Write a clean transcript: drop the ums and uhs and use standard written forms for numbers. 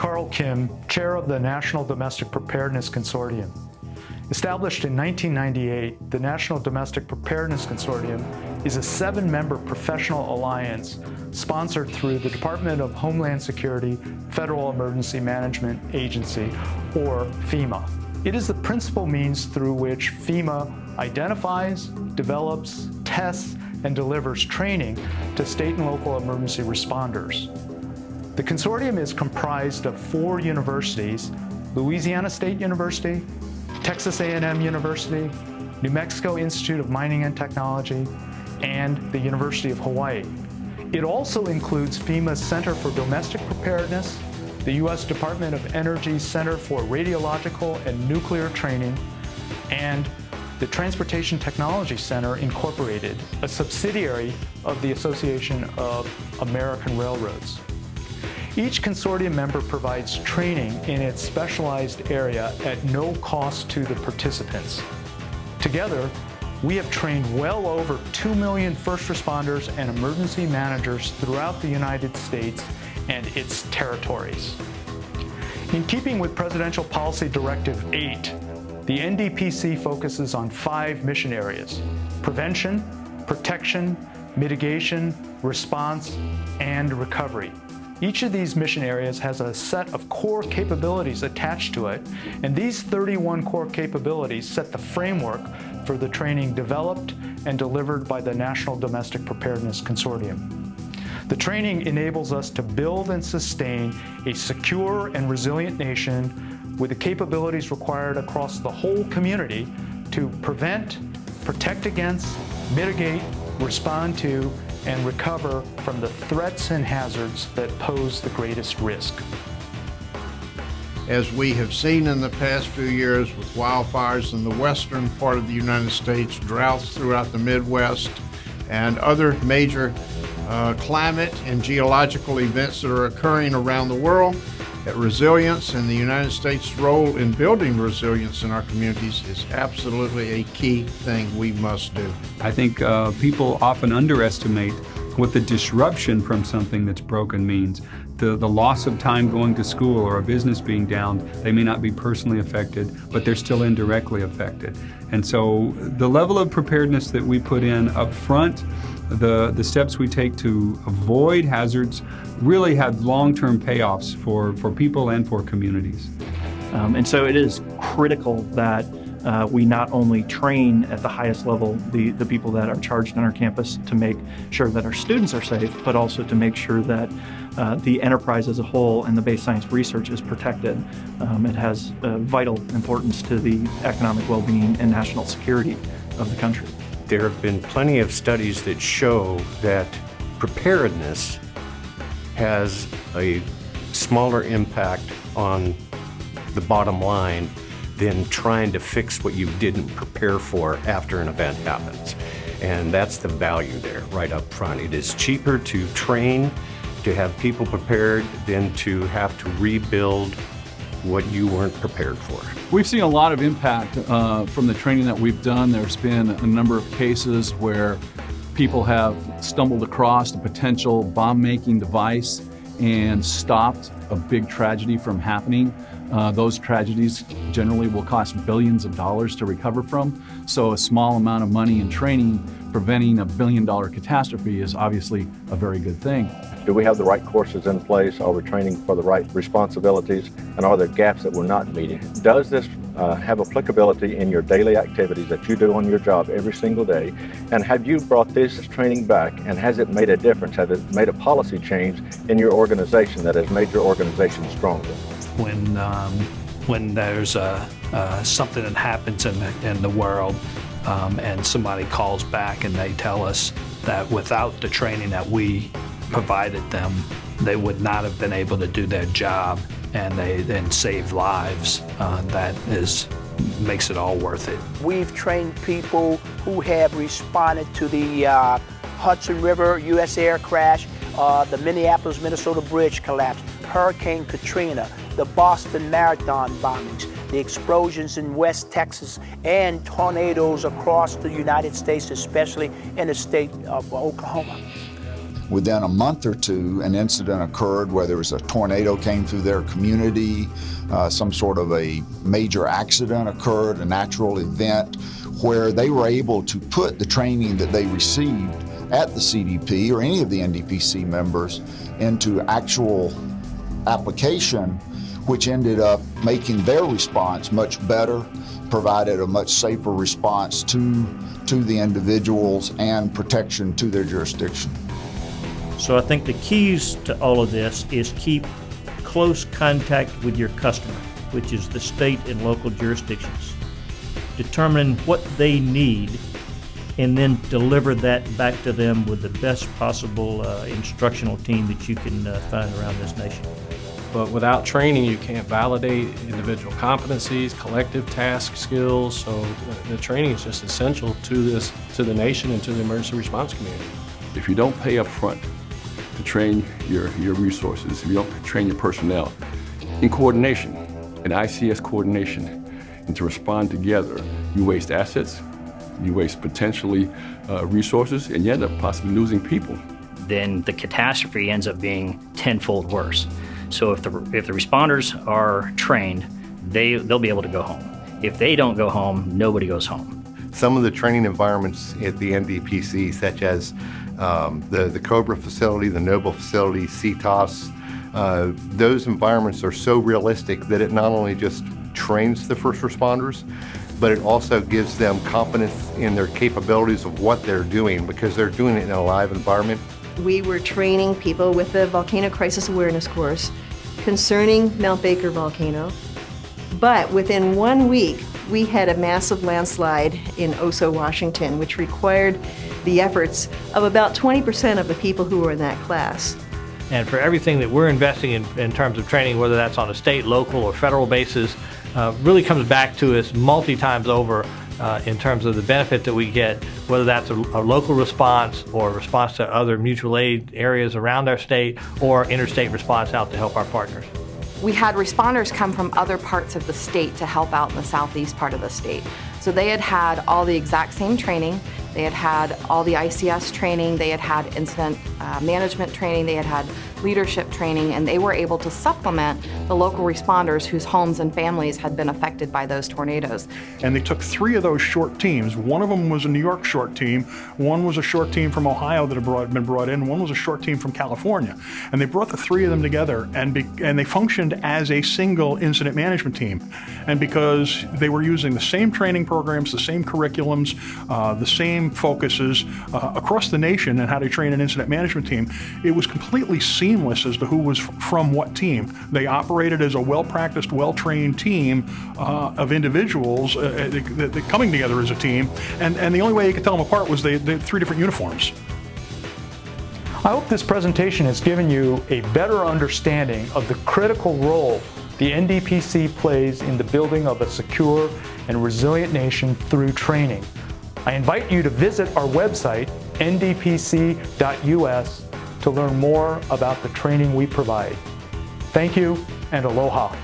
Karl Kim, Chair of the National Domestic Preparedness Consortium. Established in 1998, the National Domestic Preparedness Consortium is a 7-member professional alliance sponsored through the Department of Homeland Security Federal Emergency Management Agency, or FEMA. It is the principal means through which FEMA identifies, develops, tests, and delivers training to state and local emergency responders. The consortium is comprised of 4 universities: Louisiana State University, Texas A&M University, New Mexico Institute of Mining and Technology, and the University of Hawaii. It also includes FEMA's Center for Domestic Preparedness, the U.S. Department of Energy's Center for Radiological and Nuclear Training, and the Transportation Technology Center Incorporated, a subsidiary of the Association of American Railroads. Each consortium member provides training in its specialized area at no cost to the participants. Together, we have trained well over 2 million first responders and emergency managers throughout the United States and its territories. In keeping with Presidential Policy Directive 8, the NDPC focuses on 5 mission areas: prevention, protection, mitigation, response, and recovery. Each of these mission areas has a set of core capabilities attached to it, and these 31 core capabilities set the framework for the training developed and delivered by the National Domestic Preparedness Consortium. The training enables us to build and sustain a secure and resilient nation with the capabilities required across the whole community to prevent, protect against, mitigate, respond to, and recover from the threats and hazards that pose the greatest risk. As we have seen in the past few years with wildfires in the western part of the United States, droughts throughout the Midwest, and other major climate and geological events that are occurring around the world, that resilience and the United States' role in building resilience in our communities is absolutely a key thing we must do. I think people often underestimate what the disruption from something that's broken means. The loss of time going to school or a business being down, they may not be personally affected, but they're still indirectly affected. And so the level of preparedness that we put in up front, the steps we take to avoid hazards really have long-term payoffs for people and for communities. And so it is critical that we not only train at the highest level the people that are charged on our campus to make sure that our students are safe, but also to make sure that the enterprise as a whole and the base science research is protected. It has vital importance to the economic well-being and national security of the country. There have been plenty of studies that show that preparedness has a smaller impact on the bottom line than trying to fix what you didn't prepare for after an event happens. And that's the value there right up front. It is cheaper to train, to have people prepared, than to have to rebuild what you weren't prepared for. We've seen a lot of impact from the training that we've done. There's been a number of cases where people have stumbled across a potential bomb-making device and stopped a big tragedy from happening. Those tragedies generally will cost billions of dollars to recover from. So a small amount of money in training preventing a billion-dollar catastrophe is obviously a very good thing. Do we have the right courses in place? Are we training for the right responsibilities? And are there gaps that we're not meeting? Does this have applicability in your daily activities that you do on your job every single day? And have you brought this training back, and has it made a difference? Has it made a policy change in your organization that has made your organization stronger? When there's something that happens in the world and somebody calls back and they tell us that without the training that we provided them, they would not have been able to do their job, and they then save lives, that makes it all worth it. We've trained people who have responded to the Hudson River U.S. air crash, the Minneapolis, Minnesota bridge collapse, Hurricane Katrina, the Boston Marathon bombings, the explosions in West Texas, and tornadoes across the United States, especially in the state of Oklahoma. within a month or two, an incident occurred where there was a tornado came through their community, some sort of a major accident occurred, a natural event, where they were able to put the training that they received at the CDP or any of the NDPC members into actual application, which ended up making their response much better, provided a much safer response to the individuals and protection to their jurisdiction. So I think the keys to all of this is keep close contact with your customer, which is the state and local jurisdictions. Determine what they need and then deliver that back to them with the best possible instructional team that you can find around this nation. But without training, you can't validate individual competencies, collective task skills. So the training is just essential to the nation and to the emergency response community. If you don't pay up front to train your resources, if you don't train your personnel in coordination, in ICS coordination, and to respond together, you waste assets, you waste potentially resources, and you end up possibly losing people. Then the catastrophe ends up being tenfold worse. So if the responders are trained, they'll be able to go home. If they don't go home, nobody goes home. Some of the training environments at the NDPC, such as the Cobra facility, the Noble facility, CTOS, those environments are so realistic that it not only just trains the first responders, but it also gives them confidence in their capabilities of what they're doing because they're doing it in a live environment. We were training people with the Volcano Crisis Awareness course concerning Mount Baker volcano, but within 1 week we had a massive landslide in Oso, Washington, which required the efforts of about 20% of the people who were in that class. And for everything that we're investing in terms of training, whether that's on a state, local, or federal basis, really comes back to us multi-times over in terms of the benefit that we get, whether that's a local response or a response to other mutual aid areas around our state or interstate response out to help our partners. We had responders come from other parts of the state to help out in the southeast part of the state. So they had had all the exact same training. They had had all the ICS training. They had had incident management training. They had had leadership training, and they were able to supplement the local responders whose homes and families had been affected by those tornadoes. And they took 3 of those short teams. One of them was a New York short team, one was a short team from Ohio that had been brought in, one was a short team from California. And they brought the 3 of them together and they functioned as a single incident management team. And because they were using the same training programs, the same curriculums, the same focuses across the nation and how to train an incident management team, it was completely seamless as to who was from what team. They operated as a well-practiced, well-trained team of individuals coming together as a team, and the only way you could tell them apart was they had 3 different uniforms. I hope this presentation has given you a better understanding of the critical role the NDPC plays in the building of a secure and resilient nation through training. I invite you to visit our website, ndpc.us, to learn more about the training we provide. Thank you and aloha.